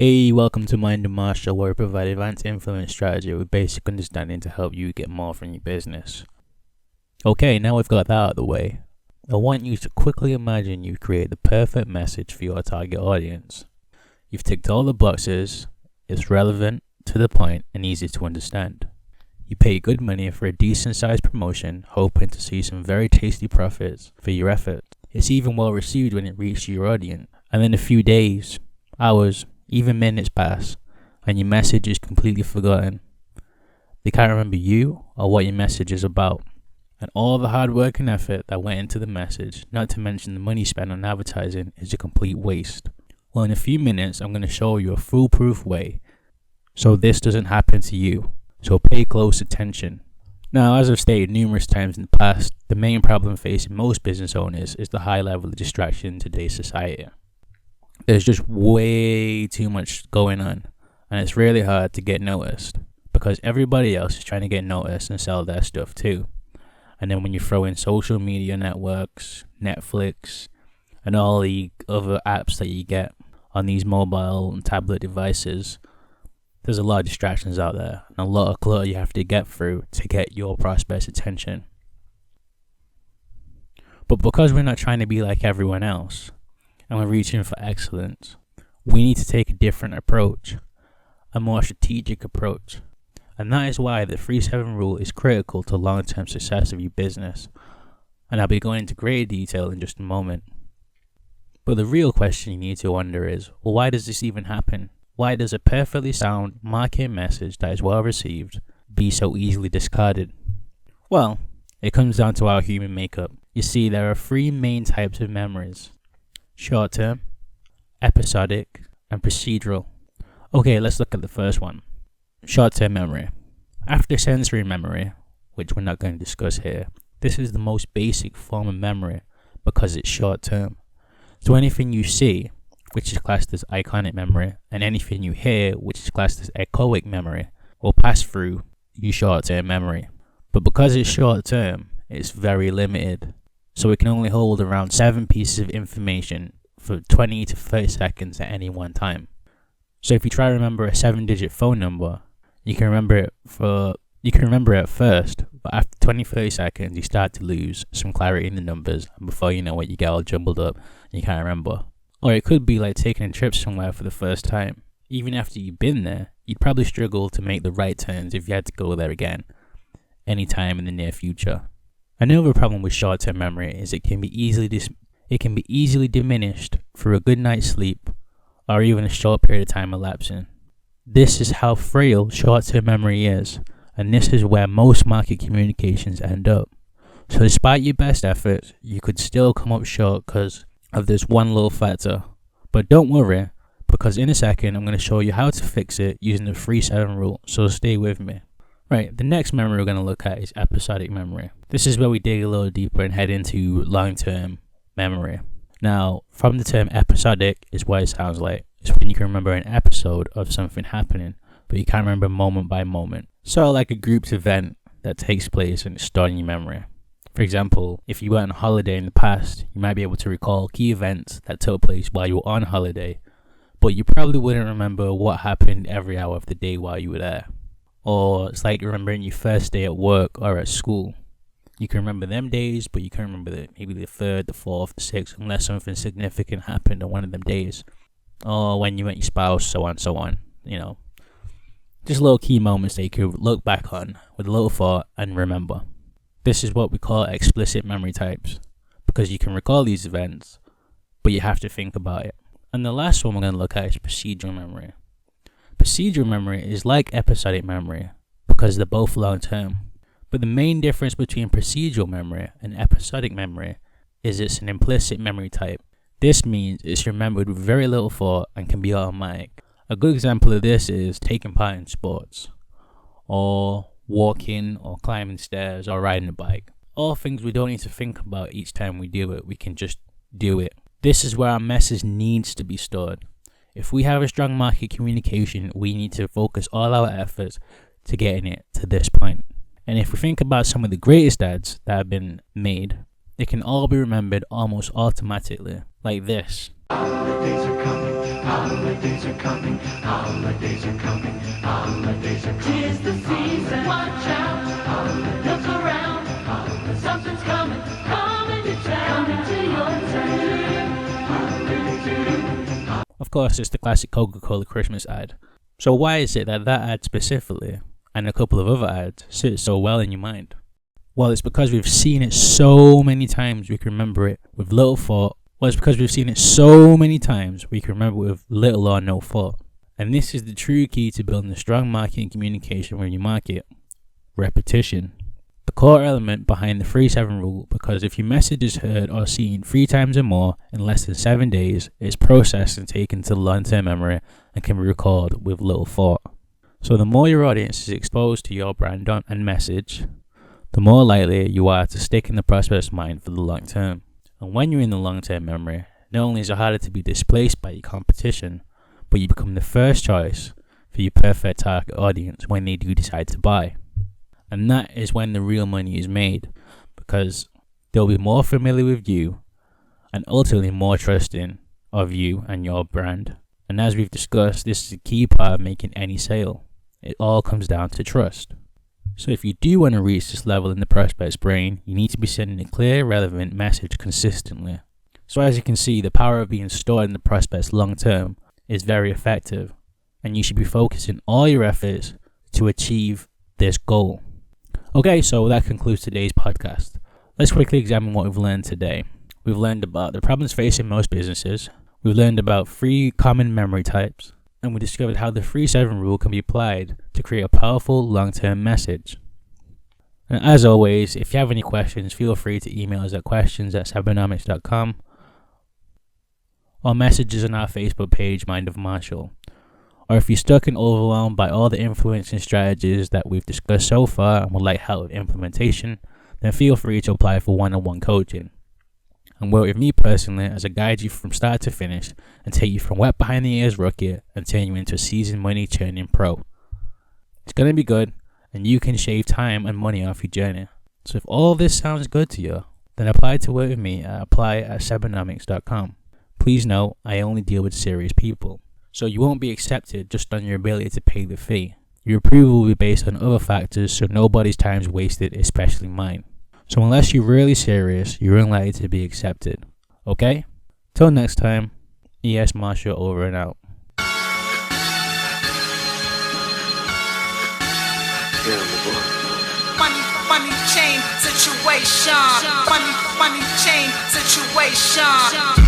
Hey, welcome to Mind the Marshall, where we provide advanced influence strategy with basic understanding to help you get more from your business. Okay, now we've got that out of the way. I want you to quickly imagine you create the perfect message for your target audience. You've ticked all the boxes, it's relevant, to the point, and easy to understand. You pay good money for a decent sized promotion, hoping to see some very tasty profits for your effort. It's even well received when it reaches your audience, and then a few days, hours, even minutes pass, and your message is completely forgotten. They can't remember you or what your message is about, and all the hard work and effort that went into the message, not to mention the money spent on advertising, is a complete waste. Well, in a few minutes, I'm going to show you a foolproof way so this doesn't happen to you, so pay close attention. Now, as I've stated numerous times in the past, the main problem facing most business owners is the high level of distraction in today's society. There's just way too much going on, and it's really hard to get noticed because everybody else is trying to get noticed and sell their stuff too. And then when you throw in social media networks, Netflix, and all the other apps that you get on these mobile and tablet devices, there's a lot of distractions out there and a lot of clutter you have to get through to get your prospects' attention. But because we're not trying to be like everyone else, and we're reaching for excellence, we need to take a different approach, a more strategic approach. And that is why the 3-7 rule is critical to long-term success of your business. And I'll be going into greater detail in just a moment. But the real question you need to wonder is, well, why does this even happen? Why does a perfectly sound marketing message that is well received be so easily discarded? Well, it comes down to our human makeup. You see, there are 3 main types of memories: short-term, episodic, and procedural. Okay, let's look at the first one. Short-term memory. After sensory memory, which we're not going to discuss here, this is the most basic form of memory because it's short-term. So anything you see, which is classed as iconic memory, and anything you hear, which is classed as echoic memory, will pass through your short-term memory. But because it's short-term, it's very limited. So it can only hold around 7 pieces of information for 20 to 30 seconds at any one time. So if you try to remember a 7-digit phone number, you can remember it at first, but after 20-30 seconds, you start to lose some clarity in the numbers, and before you know it, you get all jumbled up and you can't remember. Or it could be like taking a trip somewhere for the first time. Even after you've been there, you'd probably struggle to make the right turns if you had to go there again, anytime in the near future. Another problem with short-term memory is it can be easily diminished through a good night's sleep or even a short period of time elapsing. This is how frail short-term memory is, and this is where most market communications end up. So despite your best efforts, you could still come up short because of this one little factor. But don't worry, because in a second I'm going to show you how to fix it using the 3-7 rule, so stay with me. Right, the next memory we're going to look at is episodic memory. This is where we dig a little deeper and head into long-term memory. Now, from the term episodic is what it sounds like. It's when you can remember an episode of something happening, but you can't remember moment by moment. So like a grouped event that takes place and it's stored in your memory. For example, if you went on holiday in the past, you might be able to recall key events that took place while you were on holiday, but you probably wouldn't remember what happened every hour of the day while you were there. Or it's like remembering your first day at work or at school. You can remember them days, but you can't remember maybe the 3rd, the 4th, the 6th, unless something significant happened on one of them days. Or when you met your spouse, so on, you know. Just little key moments that you could look back on with a little thought and remember. This is what we call explicit memory types, because you can recall these events, but you have to think about it. And the last one we're going to look at is procedural memory. Procedural memory is like episodic memory because they're both long-term. But the main difference between procedural memory and episodic memory is it's an implicit memory type. This means it's remembered with very little thought and can be automatic. A good example of this is taking part in sports, or walking or climbing stairs or riding a bike. All things we don't need to think about each time we do it, we can just do it. This is where our message needs to be stored. If we have a strong market communication, we need to focus all our efforts to getting it to this point. And if we think about some of the greatest ads that have been made, they can all be remembered almost automatically, like this. Holidays are coming, holidays are coming, holidays are coming, holidays are coming. 'Tis the season, watch out, look around, something's coming, coming to town, coming to your town. Of course, it's the classic Coca-Cola Christmas ad. So why is it that ad specifically, and a couple of other ads, sit so well in your mind? Well, it's because we've seen it so many times we can remember it with little thought. Well, it's because we've seen it so many times we can remember it with little or no thought. And this is the true key to building a strong marketing communication when you market. Repetition. The core element behind the 3-7 rule, because if your message is heard or seen 3 times or more in less than 7 days, it's processed and taken to long-term memory and can be recalled with little thought. So the more your audience is exposed to your brand and message, the more likely you are to stick in the prospect's mind for the long term. And when you're in the long-term memory, not only is it harder to be displaced by your competition, but you become the first choice for your perfect target audience when they do decide to buy. And that is when the real money is made, because they'll be more familiar with you and ultimately more trusting of you and your brand. And as we've discussed, this is a key part of making any sale. It all comes down to trust. So if you do want to reach this level in the prospect's brain, you need to be sending a clear, relevant message consistently. So as you can see, the power of being stored in the prospect's long term is very effective, and you should be focusing all your efforts to achieve this goal. Okay, so that concludes today's podcast. Let's quickly examine what we've learned today. We've learned about the problems facing most businesses. We've learned about 3 common memory types. And we discovered how the 3-7 rule can be applied to create a powerful long-term message. And as always, if you have any questions, feel free to email us at questions@cybernomics.com or messages on our Facebook page, Mind of Marshall. Or if you're stuck and overwhelmed by all the influencing strategies that we've discussed so far and would like help with implementation, then feel free to apply for one-on-one coaching and work with me personally as I guide you from start to finish and take you from wet behind the ears rookie and turn you into a seasoned money churning pro. It's going to be good, and you can shave time and money off your journey. So if all this sounds good to you, then apply to work with me at apply@cybernomics.com. Please note, I only deal with serious people, so you won't be accepted just on your ability to pay the fee. Your approval will be based on other factors, so nobody's time is wasted, especially mine. So unless you're really serious, you're unlikely to be accepted. Okay? Till next time, ES Marshall over and out. Money chain situation. Money chain situation.